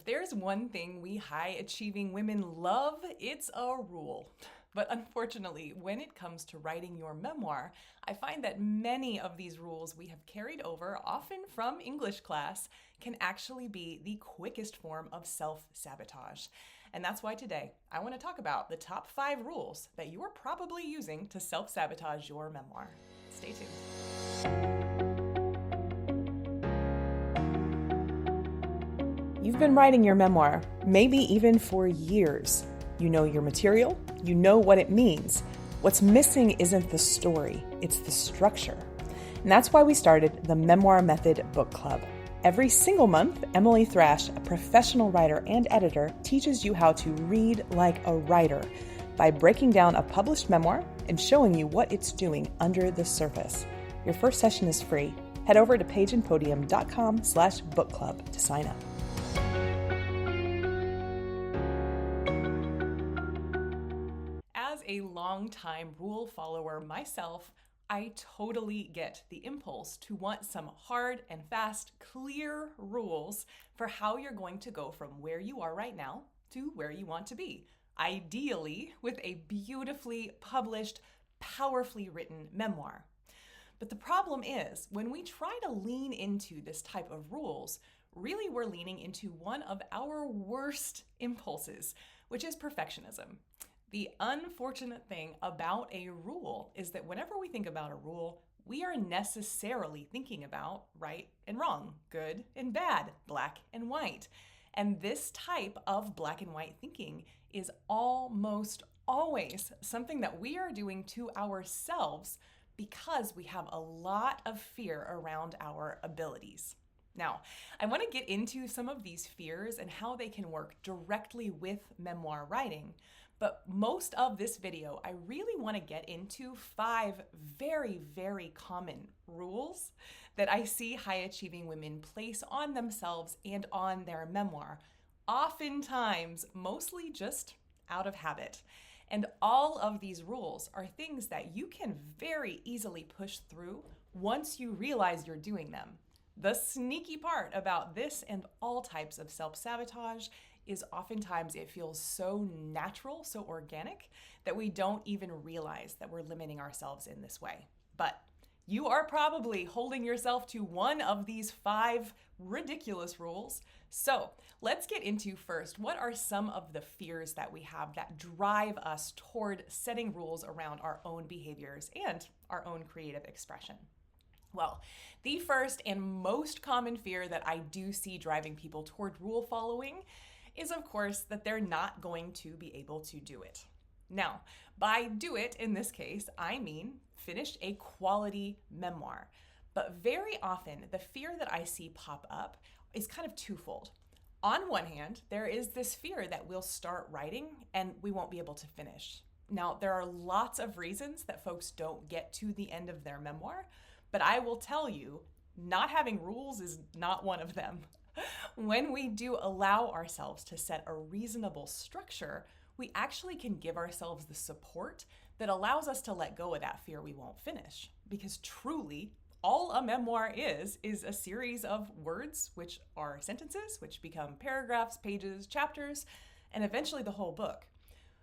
there's one thing we high-achieving women love, it's a rule. But unfortunately, when it comes to writing your memoir, I find that many of these rules we have carried over, often from English class, can actually be the quickest form of self-sabotage. And that's why today I want to talk about the top 5 rules that you are probably using to self-sabotage your memoir. Stay tuned. You've been writing your memoir, maybe even for years. You know your material, you know what it means. What's missing isn't the story, it's the structure. And that's why we started the Memoir Method Book Club. Every single month, Emily Thrash, a professional writer and editor, teaches you how to read like a writer by breaking down a published memoir and showing you what it's doing under the surface. Your first session is free. Head over to pageandpodium.com/book club to sign up. As a longtime rule follower myself, I totally get the impulse to want some hard and fast, clear rules for how you're going to go from where you are right now to where you want to be. Ideally, with a beautifully published, powerfully written memoir. But the problem is, when we try to lean into this type of rules, really we're leaning into one of our worst impulses, which is perfectionism. The unfortunate thing about a rule is that whenever we think about a rule, we are necessarily thinking about right and wrong, good and bad, black and white. And this type of black and white thinking is almost always something that we are doing to ourselves because we have a lot of fear around our abilities. Now, I want to get into some of these fears and how they can work directly with memoir writing. But most of this video, I really want to get into 5 very, very common rules that I see high-achieving women place on themselves and on their memoir, oftentimes mostly just out of habit. And all of these rules are things that you can very easily push through once you realize you're doing them. The sneaky part about this and all types of self-sabotage is oftentimes it feels so natural, so organic, that we don't even realize that we're limiting ourselves in this way. But you are probably holding yourself to one of these 5 ridiculous rules. So let's get into first, what are some of the fears that we have that drive us toward setting rules around our own behaviors and our own creative expression? Well, the first and most common fear that I do see driving people toward rule following is, of course, that they're not going to be able to do it. Now, by do it, in this case, I mean finish a quality memoir. But very often, the fear that I see pop up is kind of twofold. On one hand, there is this fear that we'll start writing and we won't be able to finish. Now, there are lots of reasons that folks don't get to the end of their memoir, but I will tell you, not having rules is not one of them. When we do allow ourselves to set a reasonable structure, we actually can give ourselves the support that allows us to let go of that fear we won't finish. Because truly, all a memoir is a series of words, which are sentences, which become paragraphs, pages, chapters, and eventually the whole book.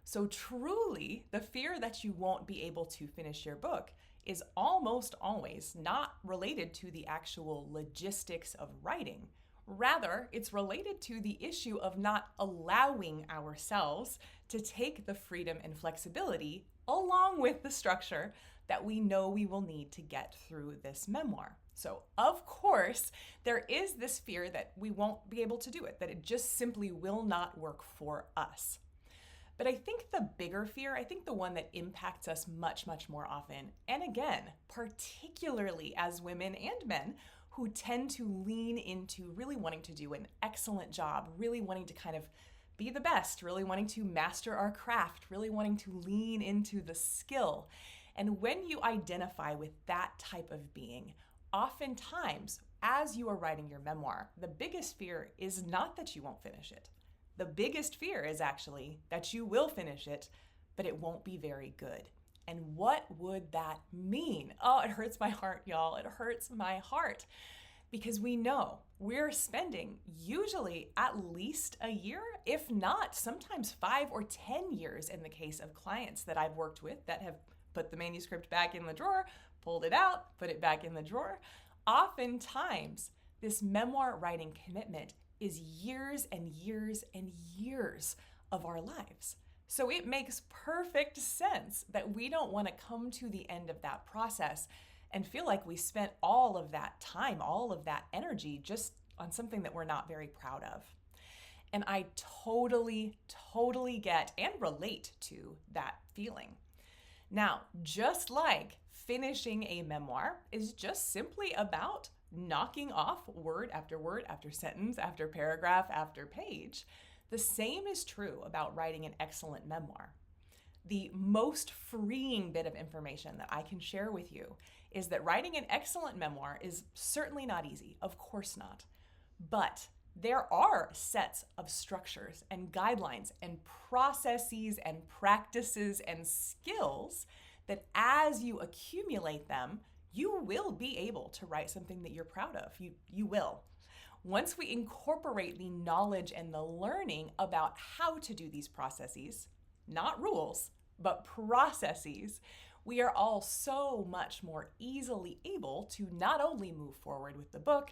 So truly, the fear that you won't be able to finish your book is almost always not related to the actual logistics of writing. Rather, it's related to the issue of not allowing ourselves to take the freedom and flexibility along with the structure that we know we will need to get through this memoir. So, of course, there is this fear that we won't be able to do it, that it just simply will not work for us. But I think the bigger fear, I think the one that impacts us much, much more often, and again, particularly as women and men, who tend to lean into really wanting to do an excellent job, really wanting to kind of be the best, really wanting to master our craft, really wanting to lean into the skill. And when you identify with that type of being, oftentimes, as you are writing your memoir, the biggest fear is not that you won't finish it. The biggest fear is actually that you will finish it, but it won't be very good. And what would that mean? Oh, it hurts my heart, y'all. It hurts my heart. because we know we're spending usually at least a year, if not sometimes 5 or 10 years in the case of clients that I've worked with that have put the manuscript back in the drawer, pulled it out, put it back in the drawer. Oftentimes, this memoir writing commitment is years and years and years of our lives. So it makes perfect sense that we don't want to come to the end of that process and feel like we spent all of that time, all of that energy just on something that we're not very proud of. And I totally get and relate to that feeling. Now, just like finishing a memoir is just simply about knocking off word after sentence after paragraph after page, the same is true about writing an excellent memoir. The most freeing bit of information that I can share with you is that writing an excellent memoir is certainly not easy, of course not. But there are sets of structures and guidelines and processes and practices and skills that as you accumulate them, you will be able to write something that you're proud of. You will. Once we incorporate the knowledge and the learning about how to do these processes, not rules, but processes, we are all so much more easily able to not only move forward with the book,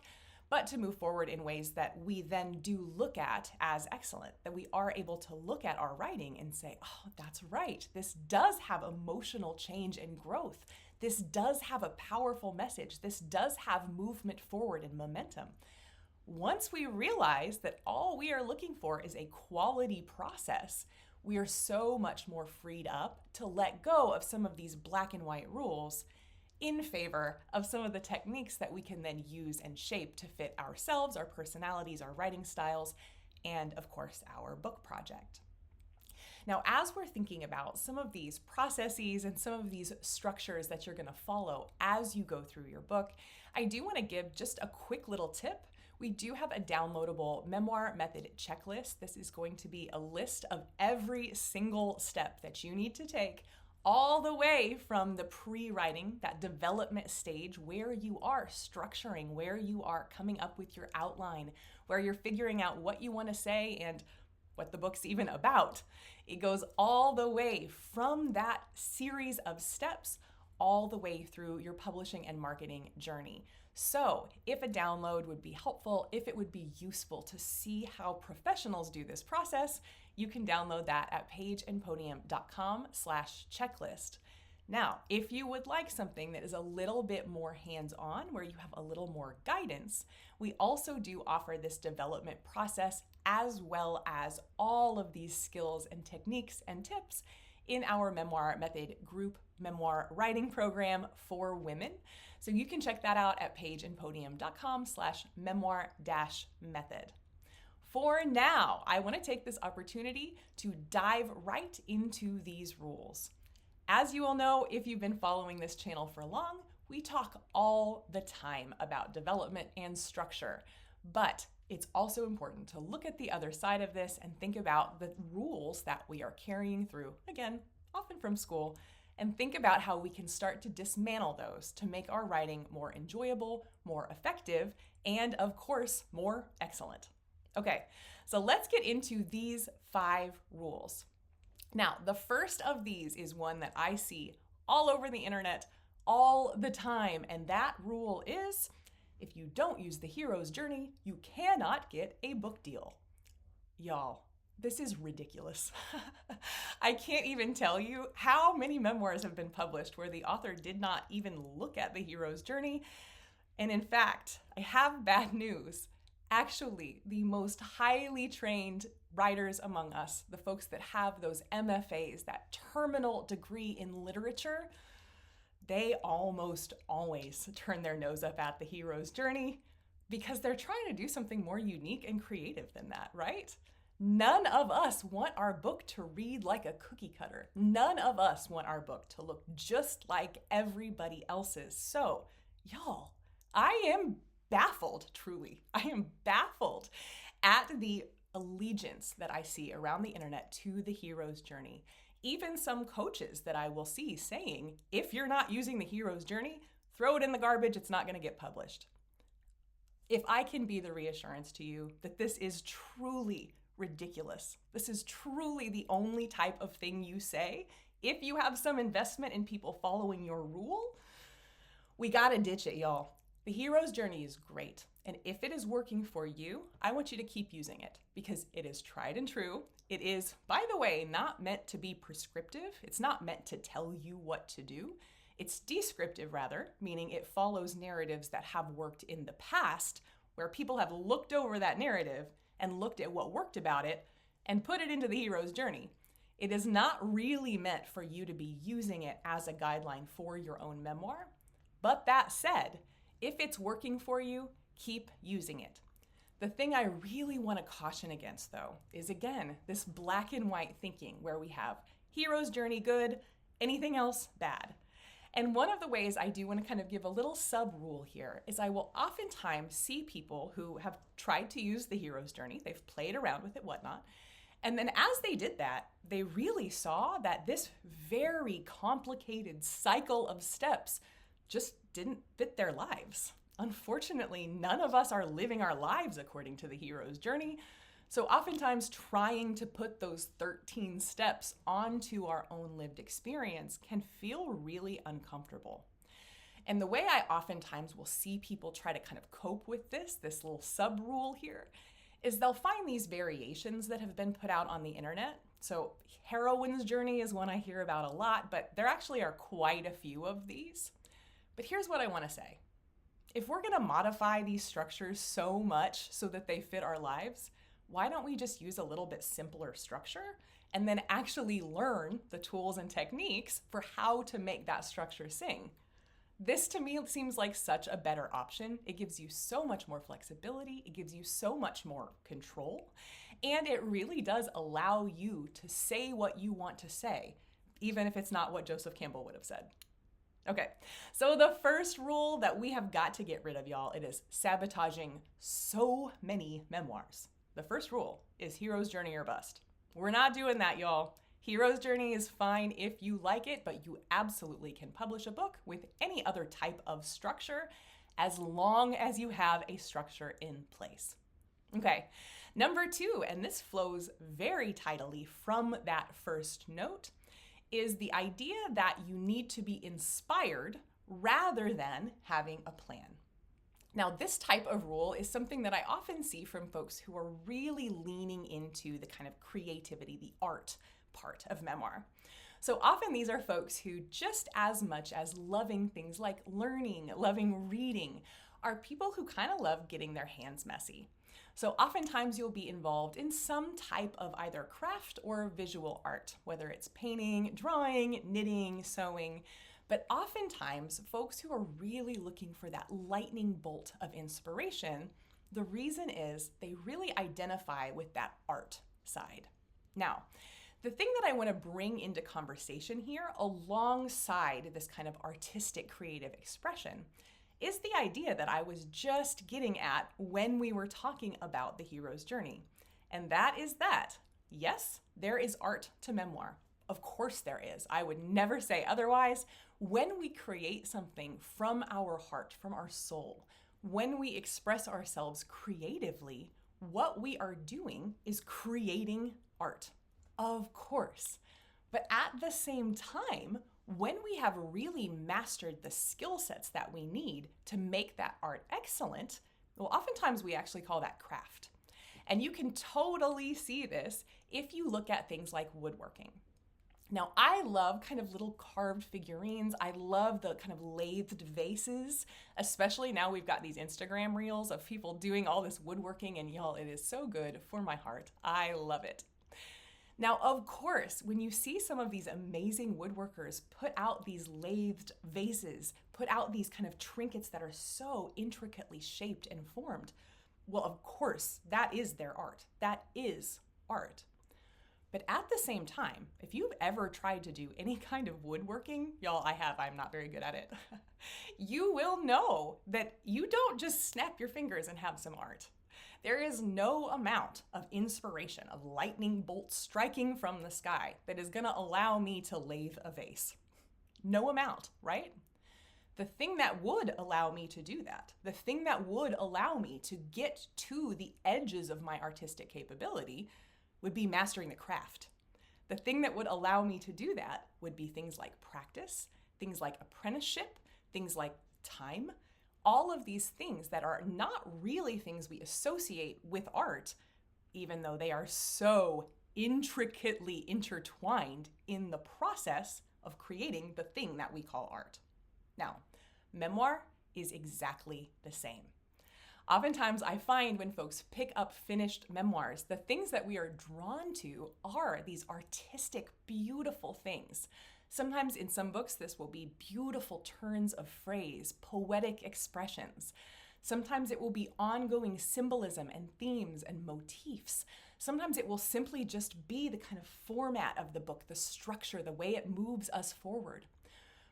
but to move forward in ways that we then do look at as excellent, that we are able to look at our writing and say, oh, that's right. This does have emotional change and growth. This does have a powerful message. This does have movement forward and momentum. Once we realize that all we are looking for is a quality process, we are so much more freed up to let go of some of these black and white rules in favor of some of the techniques that we can then use and shape to fit ourselves, our personalities, our writing styles, and of course, our book project. Now, as we're thinking about some of these processes and some of these structures that you're going to follow as you go through your book, I do want to give just a quick little tip. We do have a downloadable memoir method checklist. This is going to be a list of every single step that you need to take all the way from the pre-writing, that development stage where you are structuring, where you are coming up with your outline, where you're figuring out what you want to say and what the book's even about. It goes all the way from that series of steps all the way through your publishing and marketing journey. So if a download would be helpful, if it would be useful to see how professionals do this process, you can download that at pageandpodium.com/checklist. Now, if you would like something that is a little bit more hands-on, where you have a little more guidance, we also do offer this development process as well as all of these skills and techniques and tips in our Memoir Method group memoir writing program for women. So you can check that out at pageandpodium.com/memoir-method. For now, I want to take this opportunity to dive right into these rules. As you all know, if you've been following this channel for long, we talk all the time about development and structure, but it's also important to look at the other side of this and think about the rules that we are carrying through, again, often from school, and think about how we can start to dismantle those to make our writing more enjoyable, more effective, and of course, more excellent. Okay, so let's get into these 5 rules. Now, the first of these is one that I see all over the internet all the time, and that rule is, if you don't use the hero's journey, you cannot get a book deal. Y'all, this is ridiculous. I can't even tell you how many memoirs have been published where the author did not even look at the hero's journey. And in fact, I have bad news. Actually, the most highly trained writers among us, the folks that have those MFAs, that terminal degree in literature, they almost always turn their nose up at the hero's journey because they're trying to do something more unique and creative than that, right? None of us want our book to read like a cookie cutter. None of us want our book to look just like everybody else's. So, y'all, I am baffled, truly. I am baffled at the allegiance that I see around the internet to the hero's journey. Even some coaches that I will see saying, if you're not using the hero's journey, throw it in the garbage, it's not going to get published. If I can be the reassurance to you that this is truly ridiculous, this is truly the only type of thing you say, if you have some investment in people following your rule, we gotta ditch it, y'all. The hero's journey is great. And if it is working for you, I want you to keep using it because it is tried and true. It is, by the way, not meant to be prescriptive. It's not meant to tell you what to do. It's descriptive rather, meaning it follows narratives that have worked in the past where people have looked over that narrative and looked at what worked about it and put it into the hero's journey. It is not really meant for you to be using it as a guideline for your own memoir. But that said, if it's working for you, keep using it. The thing I really want to caution against, though, is again, this black and white thinking where we have hero's journey good, anything else bad. And one of the ways I do want to kind of give a little sub-rule here is I will oftentimes see people who have tried to use the hero's journey, they've played around with it, whatnot, and then as they did that, they really saw that this very complicated cycle of steps just didn't fit their lives. Unfortunately, none of us are living our lives according to the hero's journey. So oftentimes trying to put those 13 steps onto our own lived experience can feel really uncomfortable. And the way I oftentimes will see people try to kind of cope with this little sub-rule here, is they'll find these variations that have been put out on the internet. So heroine's journey is one I hear about a lot, but there actually are quite a few of these. But here's what I want to say. If we're going to modify these structures so much so that they fit our lives, why don't we just use a little bit simpler structure and then actually learn the tools and techniques for how to make that structure sing? This to me seems like such a better option. It gives you so much more flexibility. It gives you so much more control. And it really does allow you to say what you want to say, even if it's not what Joseph Campbell would have said. Okay, so the first rule that we have got to get rid of, y'all, it is sabotaging so many memoirs. The first rule is hero's journey or bust. We're not doing that, y'all. Hero's journey is fine if you like it, but you absolutely can publish a book with any other type of structure as long as you have a structure in place. Okay, number 2, and this flows very tidily from that first note, is the idea that you need to be inspired rather than having a plan. Now, this type of rule is something that I often see from folks who are really leaning into the kind of creativity, the art part of memoir. So often these are folks who, just as much as loving things like learning, loving reading, are people who kind of love getting their hands messy. So oftentimes you'll be involved in some type of either craft or visual art, whether it's painting, drawing, knitting, sewing. But oftentimes folks who are really looking for that lightning bolt of inspiration, the reason is they really identify with that art side. Now, the thing that I want to bring into conversation here alongside this kind of artistic creative expression is the idea that I was just getting at when we were talking about the hero's journey. And that is that, yes, there is art to memoir. Of course there is. I would never say otherwise. When we create something from our heart, from our soul, when we express ourselves creatively, what we are doing is creating art. Of course. But at the same time, when we have really mastered the skill sets that we need to make that art excellent, well, oftentimes we actually call that craft. And you can totally see this if you look at things like woodworking. Now, I love kind of little carved figurines. I love the kind of lathed vases, especially now we've got these Instagram reels of people doing all this woodworking, and y'all, it is so good for my heart. I love it. Now, of course, when you see some of these amazing woodworkers put out these lathed vases, put out these kind of trinkets that are so intricately shaped and formed, well, of course, that is their art. That is art. But at the same time, if you've ever tried to do any kind of woodworking, y'all, I'm not very good at it, you will know that you don't just snap your fingers and have some art. There is no amount of inspiration, of lightning bolts striking from the sky that is going to allow me to lathe a vase. No amount, right? The thing that would allow me to do that, the thing that would allow me to get to the edges of my artistic capability would be mastering the craft. The thing that would allow me to do that would be things like practice, things like apprenticeship, things like time, all of these things that are not really things we associate with art, even though they are so intricately intertwined in the process of creating the thing that we call art. Now, memoir is exactly the same. Oftentimes, I find when folks pick up finished memoirs, the things that we are drawn to are these artistic, beautiful things. Sometimes in some books, this will be beautiful turns of phrase, poetic expressions. Sometimes it will be ongoing symbolism and themes and motifs. Sometimes it will simply just be the kind of format of the book, the structure, the way it moves us forward.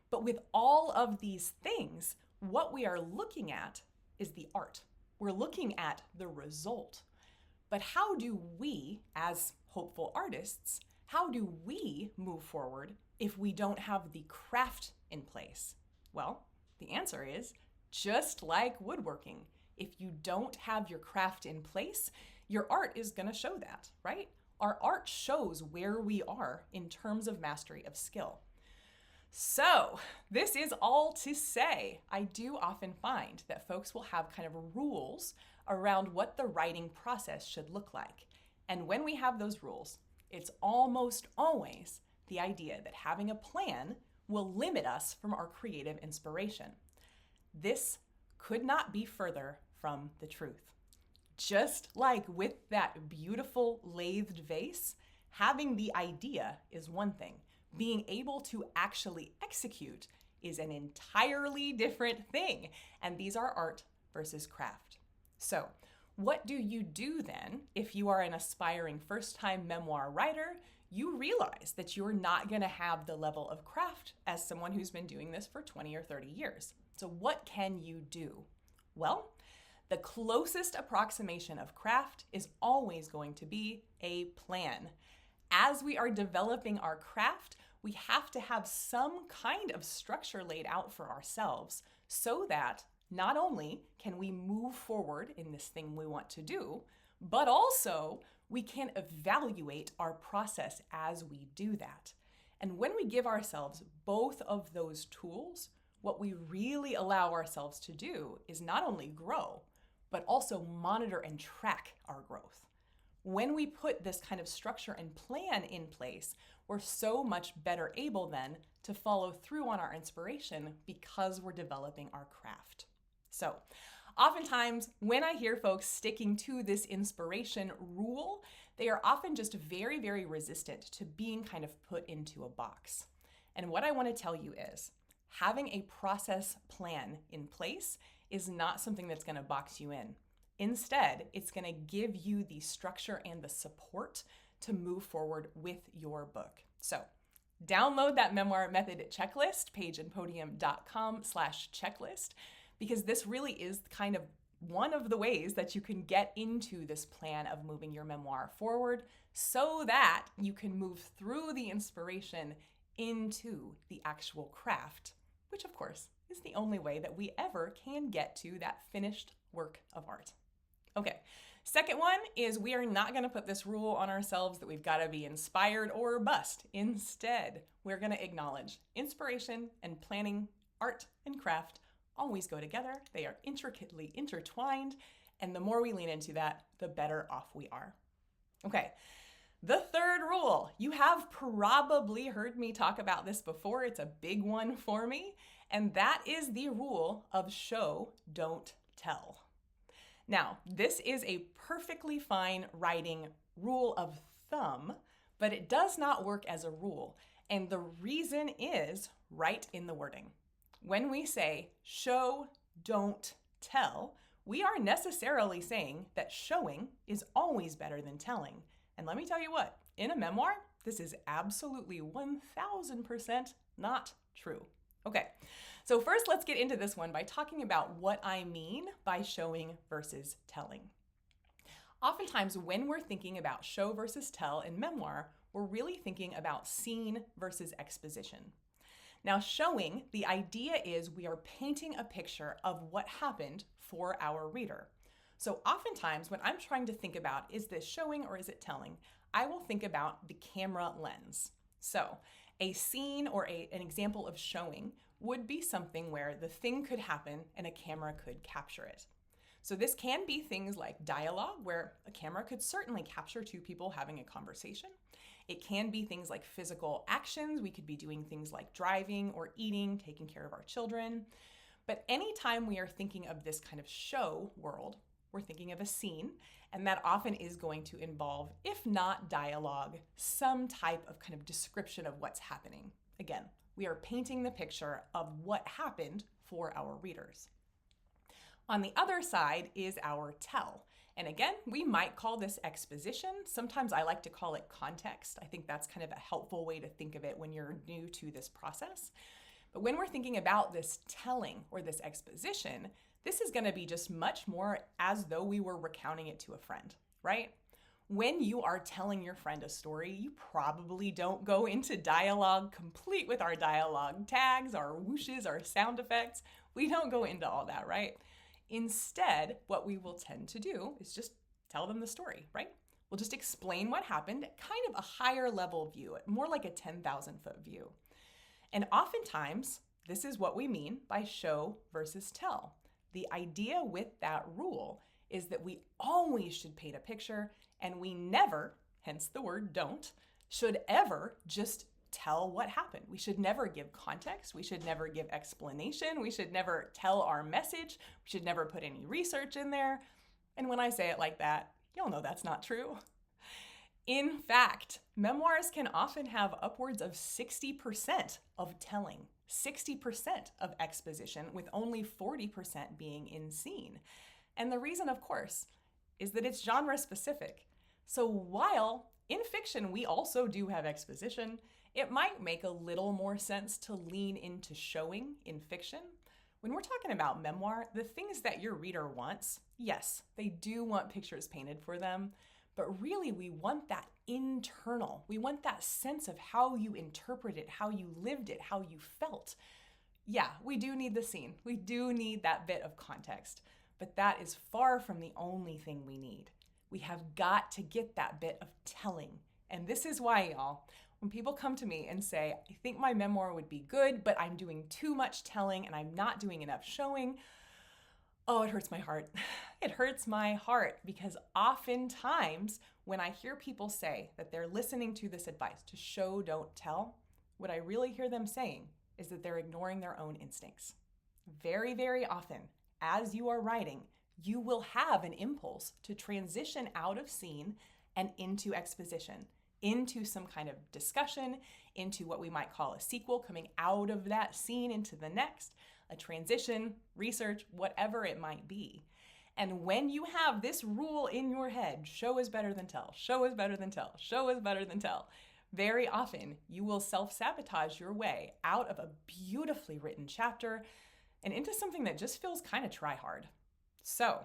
But with all of these things, what we are looking at is the art. We're looking at the result. But how do we, as hopeful artists, how do we move forward if we don't have the craft in place? Well, the answer is just like woodworking. If you don't have your craft in place, your art is going to show that, right? Our art shows where we are in terms of mastery of skill. So, this is all to say, I do often find that folks will have kind of rules around what the writing process should look like. And when we have those rules, it's almost always the idea that having a plan will limit us from our creative inspiration. This could not be further from the truth. Just like with that beautiful lathed vase, having the idea is one thing. Being able to actually execute is an entirely different thing. And these are art versus craft. So, what do you do then if you are an aspiring first-time memoir writer? You realize that you're not going to have the level of craft as someone who's been doing this for 20 or 30 years. So what can you do? Well, the closest approximation of craft is always going to be a plan. As we are developing our craft, we have to have some kind of structure laid out for ourselves so that not only can we move forward in this thing we want to do, but also we can evaluate our process as we do that. And when we give ourselves both of those tools, what we really allow ourselves to do is not only grow, but also monitor and track our growth. When we put this kind of structure and plan in place, we're so much better able then to follow through on our inspiration because we're developing our craft. So, oftentimes when I hear folks sticking to this inspiration rule, they are often just very, very resistant to being kind of put into a box. And what I want to tell you is, having a process plan in place is not something that's going to box you in. Instead, it's going to give you the structure and the support to move forward with your book. So, download that Memoir Method checklist, pageandpodium.com/checklist, because this really is kind of one of the ways that you can get into this plan of moving your memoir forward so that you can move through the inspiration into the actual craft, which of course is the only way that we ever can get to that finished work of art. Okay, second one is we are not going to put this rule on ourselves that we've got to be inspired or bust. Instead, we're going to acknowledge inspiration and planning, art and craft always go together. They are intricately intertwined, and the more we lean into that, the better off we are. Okay, the third rule. You have probably heard me talk about this before. It's a big one for me, and that is the rule of show, don't tell. Now, this is a perfectly fine writing rule of thumb, but it does not work as a rule, and the reason is right in the wording. When we say show, don't tell, we are necessarily saying that showing is always better than telling. And let me tell you what, in a memoir, this is absolutely 1000% not true. Okay, so first let's get into this one by talking about what I mean by showing versus telling. Oftentimes when we're thinking about show versus tell in memoir, we're really thinking about scene versus exposition. Now, showing, the idea is we are painting a picture of what happened for our reader. So oftentimes when I'm trying to think about, is this showing or is it telling? I will think about the camera lens. So a scene or an example of showing would be something where the thing could happen and a camera could capture it. So this can be things like dialogue, where a camera could certainly capture two people having a conversation. It can be things like physical actions. We could be doing things like driving or eating, taking care of our children. But anytime we are thinking of this kind of show world, we're thinking of a scene, and that often is going to involve, if not dialogue, some type of kind of description of what's happening. Again, we are painting the picture of what happened for our readers. On the other side is our tell. And again, we might call this exposition. Sometimes I like to call it context. I think that's kind of a helpful way to think of it when you're new to this process. But when we're thinking about this telling or this exposition, this is going to be just much more as though we were recounting it to a friend, right? When you are telling your friend a story, you probably don't go into dialogue complete with our dialogue tags, our whooshes, our sound effects. We don't go into all that, right? Instead, what we will tend to do is just tell them the story, right? We'll just explain what happened at kind of a higher level view, more like a 10,000-foot view. And oftentimes, this is what we mean by show versus tell. The idea with that rule is that we always should paint a picture, and we never, hence the word don't, should ever just tell what happened. We should never give context. We should never give explanation. We should never tell our message. We should never put any research in there. And when I say it like that, you'll know that's not true. In fact, memoirs can often have upwards of 60% of telling, 60% of exposition, with only 40% being in scene. And the reason, of course, is that it's genre specific. So while in fiction we also do have exposition, it might make a little more sense to lean into showing in fiction. When we're talking about memoir, the things that your reader wants, yes, they do want pictures painted for them, but really we want that internal. We want that sense of how you interpret it, how you lived it, how you felt. Yeah, we do need the scene. We do need that bit of context, but that is far from the only thing we need. We have got to get that bit of telling. And this is why, y'all, when people come to me and say, I think my memoir would be good, but I'm doing too much telling and I'm not doing enough showing, oh, it hurts my heart. It hurts my heart because oftentimes when I hear people say that they're listening to this advice to show, don't tell, what I really hear them saying is that they're ignoring their own instincts. Very, very often, as you are writing, you will have an impulse to transition out of scene and into exposition, into some kind of discussion, into what we might call a sequel, coming out of that scene into the next, a transition, research, whatever it might be. And when you have this rule in your head, show is better than tell, show is better than tell, show is better than tell, very often you will self-sabotage your way out of a beautifully written chapter and into something that just feels kind of try-hard. So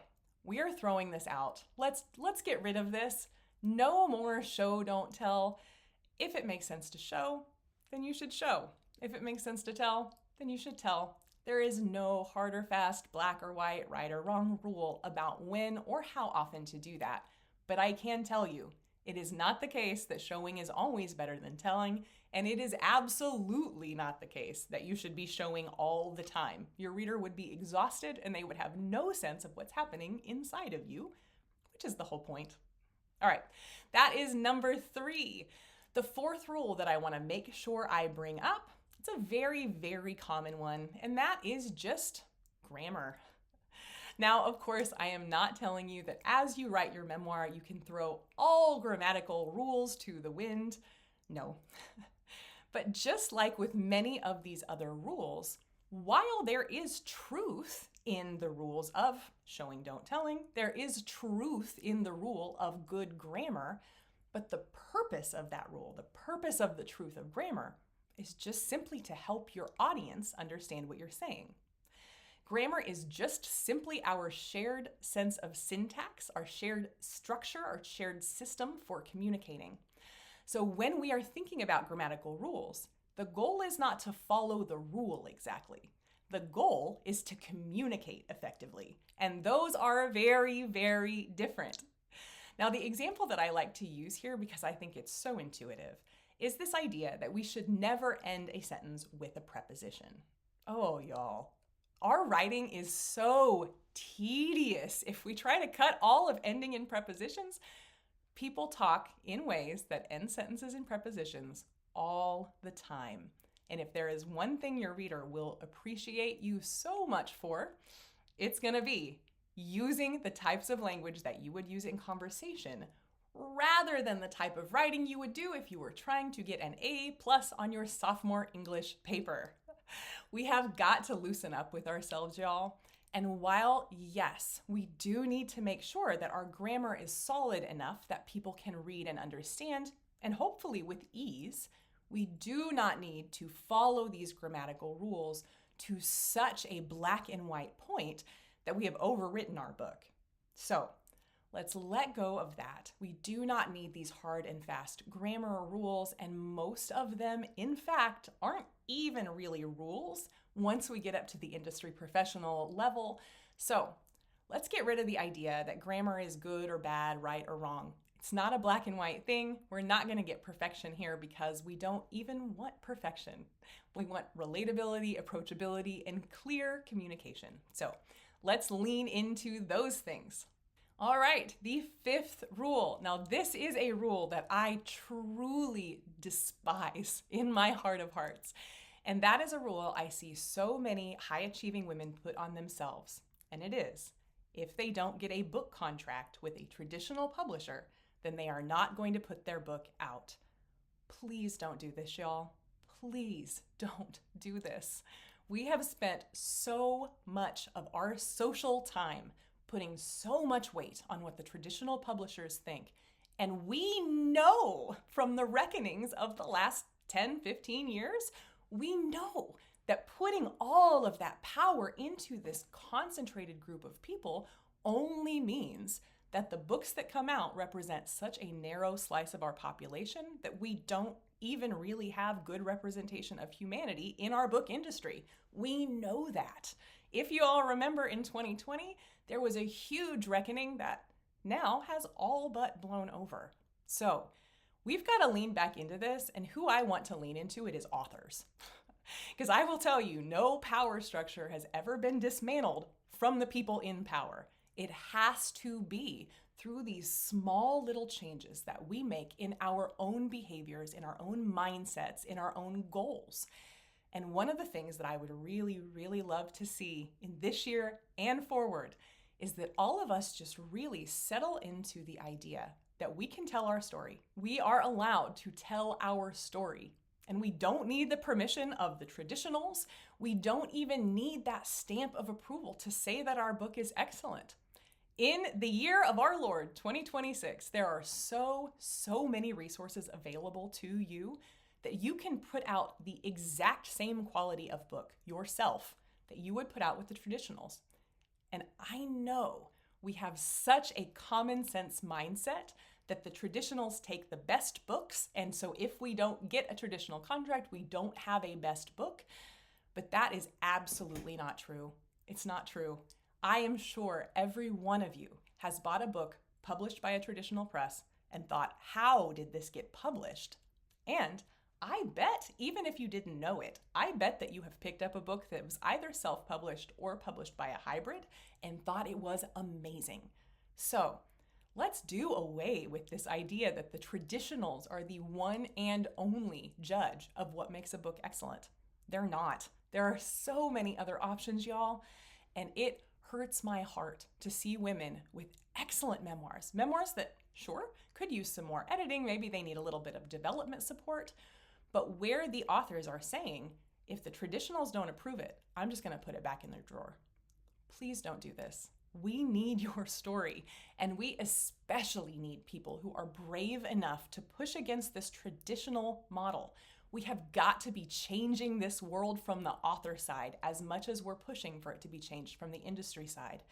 we are throwing this out. Let's get rid of this. No more show, don't tell. If it makes sense to show, then you should show. If it makes sense to tell, then you should tell. There is no hard or fast, black or white, right or wrong rule about when or how often to do that. But I can tell you, it is not the case that showing is always better than telling, and it is absolutely not the case that you should be showing all the time. Your reader would be exhausted and they would have no sense of what's happening inside of you, which is the whole point. All right, that is number 3. The fourth rule that I want to make sure I bring up, it's a very, very common one, and that is just grammar. Now, of course, I am not telling you that as you write your memoir, you can throw all grammatical rules to the wind. No. But just like with many of these other rules, while there is truth in the rules of showing, don't telling, there is truth in the rule of good grammar, but the purpose of that rule, the purpose of the truth of grammar, is just simply to help your audience understand what you're saying. Grammar is just simply our shared sense of syntax, our shared structure, our shared system for communicating. So when we are thinking about grammatical rules, The goal is not to follow the rule exactly. The goal is to communicate effectively. And those are very, very different. Now, the example that I like to use here, because I think it's so intuitive, is this idea that we should never end a sentence with a preposition. Oh, y'all. Our writing is so tedious. If we try to cut all of ending in prepositions, people talk in ways that end sentences in prepositions all the time. And if there is one thing your reader will appreciate you so much for, it's going to be using the types of language that you would use in conversation rather than the type of writing you would do if you were trying to get an A+ on your sophomore English paper. We have got to loosen up with ourselves, y'all. And while, yes, we do need to make sure that our grammar is solid enough that people can read and understand, and hopefully with ease, we do not need to follow these grammatical rules to such a black and white point that we have overwritten our book. So let's let go of that. We do not need these hard and fast grammar rules, and most of them, in fact, aren't even really rules once we get up to the industry professional level. So let's get rid of the idea that grammar is good or bad, right or wrong. It's not a black and white thing. We're not going to get perfection here because we don't even want perfection. We want relatability, approachability, and clear communication. So let's lean into those things. All right, the fifth rule. Now, this is a rule that I truly despise in my heart of hearts. And that is a rule I see so many high-achieving women put on themselves. And it is, if they don't get a book contract with a traditional publisher, then they are not going to put their book out. Please don't do this, y'all. Please don't do this. We have spent so much of our social time putting so much weight on what the traditional publishers think. And we know from the reckonings of the last 10, 15 years, we know that putting all of that power into this concentrated group of people only means that the books that come out represent such a narrow slice of our population that we don't even really have good representation of humanity in our book industry. We know that. If you all remember in 2020, there was a huge reckoning that now has all but blown over. So we've got to lean back into this, and who I want to lean into it is authors. Because I will tell you, no power structure has ever been dismantled from the people in power. It has to be through these small little changes that we make in our own behaviors, in our own mindsets, in our own goals. And one of the things that I would really, really love to see in this year and forward is that all of us just really settle into the idea that we can tell our story. We are allowed to tell our story. And we don't need the permission of the traditionals. We don't even need that stamp of approval to say that our book is excellent. In the year of our Lord, 2026, there are so many resources available to you that you can put out the exact same quality of book yourself that you would put out with the traditionals. And I know we have such a common sense mindset that the traditionals take the best books, and so if we don't get a traditional contract, we don't have a best book. But that is absolutely not true. It's not true. I am sure every one of you has bought a book published by a traditional press and thought, how did this get published? And I bet, even if you didn't know it, I bet that you have picked up a book that was either self-published or published by a hybrid and thought it was amazing. So let's do away with this idea that the traditionals are the one and only judge of what makes a book excellent. They're not. There are so many other options, y'all, and it hurts my heart to see women with excellent memoirs. Memoirs that, sure, could use some more editing, maybe they need a little bit of development support, but where the authors are saying, if the traditionals don't approve it, I'm just going to put it back in their drawer. Please don't do this. We need your story, and we especially need people who are brave enough to push against this traditional model. We have got to be changing this world from the author side as much as we're pushing for it to be changed from the industry side,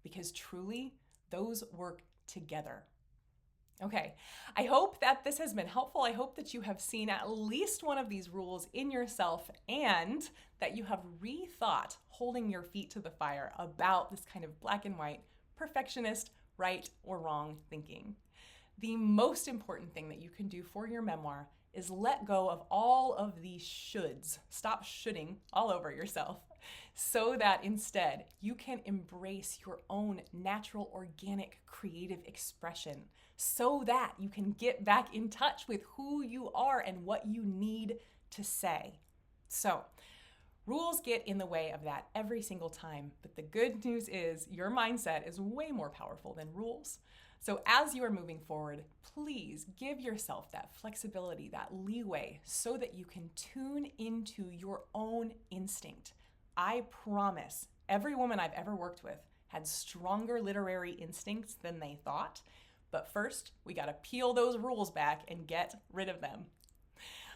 because truly, those work together. Okay, I hope that this has been helpful. I hope that you have seen at least one of these rules in yourself and that you have rethought holding your feet to the fire about this kind of black and white, perfectionist, right or wrong thinking. The most important thing that you can do for your memoir is let go of all of these shoulds. Stop shoulding all over yourself so that instead you can embrace your own natural, organic, creative expression so that you can get back in touch with who you are and what you need to say. So, rules get in the way of that every single time, but the good news is your mindset is way more powerful than rules. So as you are moving forward, please give yourself that flexibility, that leeway, so that you can tune into your own instinct. I promise every woman I've ever worked with had stronger literary instincts than they thought. But first, we gotta peel those rules back and get rid of them.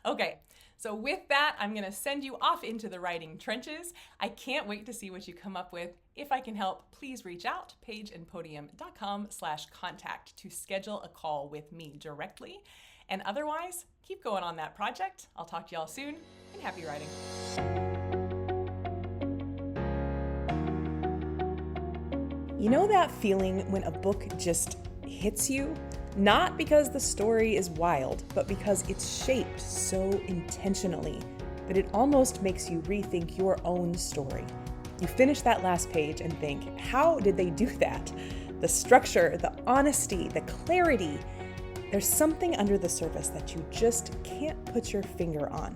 Okay, so with that, I'm gonna send you off into the writing trenches. I can't wait to see what you come up with. If I can help, please reach out, pageandpodium.com/contact to schedule a call with me directly. And otherwise, keep going on that project. I'll talk to y'all soon, and happy writing. You know that feeling when a book just hits you? Not because the story is wild, but because it's shaped so intentionally that it almost makes you rethink your own story. You finish that last page and think, how did they do that? The structure, the honesty, the clarity. There's something under the surface that you just can't put your finger on.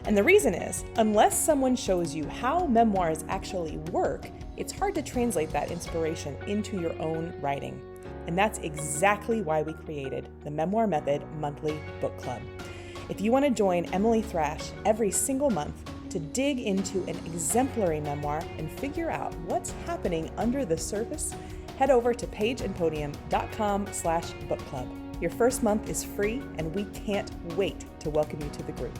And the reason is, unless someone shows you how memoirs actually work, it's hard to translate that inspiration into your own writing. And that's exactly why we created the Memoir Method Monthly Book Club. If you want to join Emily Thrash every single month to dig into an exemplary memoir and figure out what's happening under the surface, head over to pageandpodium.com/book club. Your first month is free, and we can't wait to welcome you to the group.